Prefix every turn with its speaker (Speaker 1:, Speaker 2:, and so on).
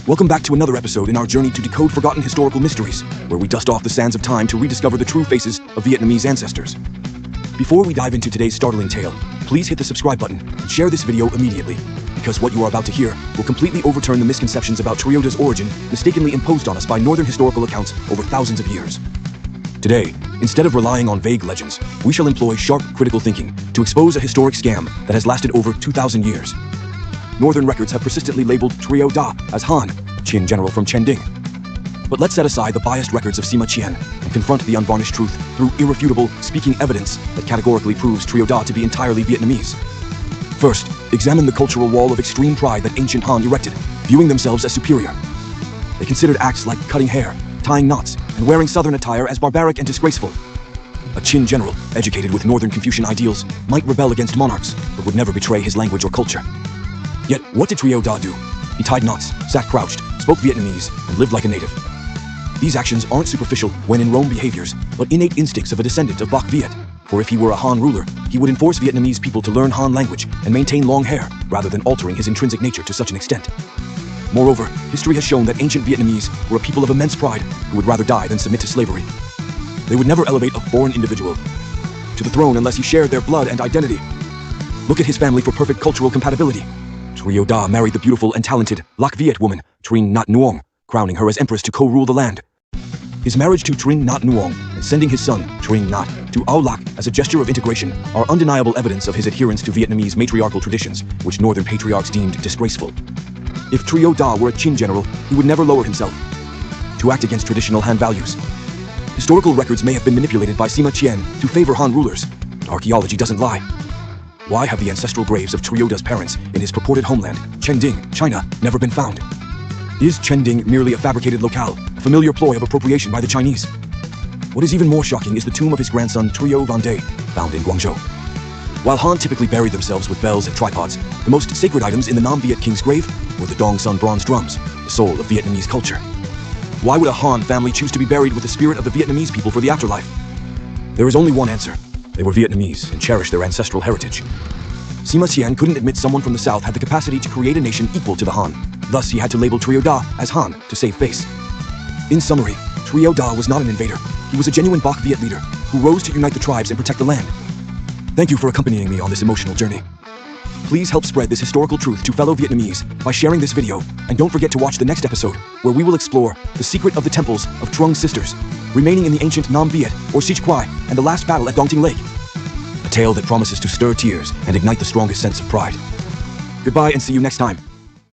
Speaker 1: Welcome back to another episode in our journey to decode forgotten historical mysteries, where we dust off the sands of time to rediscover the true faces of Vietnamese ancestors. Before we dive into today's startling tale, please hit the subscribe button and share this video immediately, because what you are about to hear will completely overturn the misconceptions about Trieu's origin mistakenly imposed on us by northern historical accounts over thousands of years. Today, instead of relying on vague legends, we shall employ sharp, critical thinking to expose a historic scam that has lasted over 2,000 years. Northern records have persistently labeled Trieu Da as Han, Qin general from Chending. But let's set aside the biased records of Sima Qian and confront the unvarnished truth through irrefutable, speaking evidence that categorically proves Trieu Da to be entirely Vietnamese. First, examine the cultural wall of extreme pride that ancient Han erected, viewing themselves as superior. They considered acts like cutting hair, tying knots, and wearing southern attire as barbaric and disgraceful. A Qin general, educated with northern Confucian ideals, might rebel against monarchs, but would never betray his language or culture. Yet, what did Trieu Da do? He tied knots, sat crouched, spoke Vietnamese, and lived like a native. These actions aren't superficial when in Rome behaviors, but innate instincts of a descendant of Bach Viet. For if he were a Han ruler, he would enforce Vietnamese people to learn Han language and maintain long hair, rather than altering his intrinsic nature to such an extent. Moreover, history has shown that ancient Vietnamese were a people of immense pride who would rather die than submit to slavery. They would never elevate a foreign individual to the throne unless he shared their blood and identity. Look at his family for perfect cultural compatibility. Trieu Da married the beautiful and talented Lac Viet woman, Trinh Nhat Nuong, crowning her as empress to co-rule the land. His marriage to Trinh Nhat Nuong and sending his son, Trinh Nhat, to Ao Lac as a gesture of integration are undeniable evidence of his adherence to Vietnamese matriarchal traditions, which northern patriarchs deemed disgraceful. If Trieu Da were a Qin general, he would never lower himself to act against traditional Han values. Historical records may have been manipulated by Sima Qian to favor Han rulers, but archaeology doesn't lie. Why have the ancestral graves of Trieu Da's parents in his purported homeland, Chending, China, never been found? Is Chending merely a fabricated locale, a familiar ploy of appropriation by the Chinese? What is even more shocking is the tomb of his grandson Trieu Vandai, found in Guangzhou. While Han typically buried themselves with bells and tripods, the most sacred items in the Nam Viet king's grave were the Dong Son bronze drums, the soul of Vietnamese culture. Why would a Han family choose to be buried with the spirit of the Vietnamese people for the afterlife? There is only one answer. They were Vietnamese and cherished their ancestral heritage. Sima Qian couldn't admit someone from the south had the capacity to create a nation equal to the Han. Thus, he had to label Trieu Da as Han to save face. In summary, Trieu Da was not an invader. He was a genuine Bach Viet leader who rose to unite the tribes and protect the land. Thank you for accompanying me on this emotional journey. Please help spread this historical truth to fellow Vietnamese by sharing this video, and don't forget to watch the next episode, where we will explore the secret of the temples of Trung sisters, remaining in the ancient Nam Viet or Sich Quai, and the last battle at Dong Ting Lake. A tale that promises to stir tears and ignite the strongest sense of pride. Goodbye and see you next time.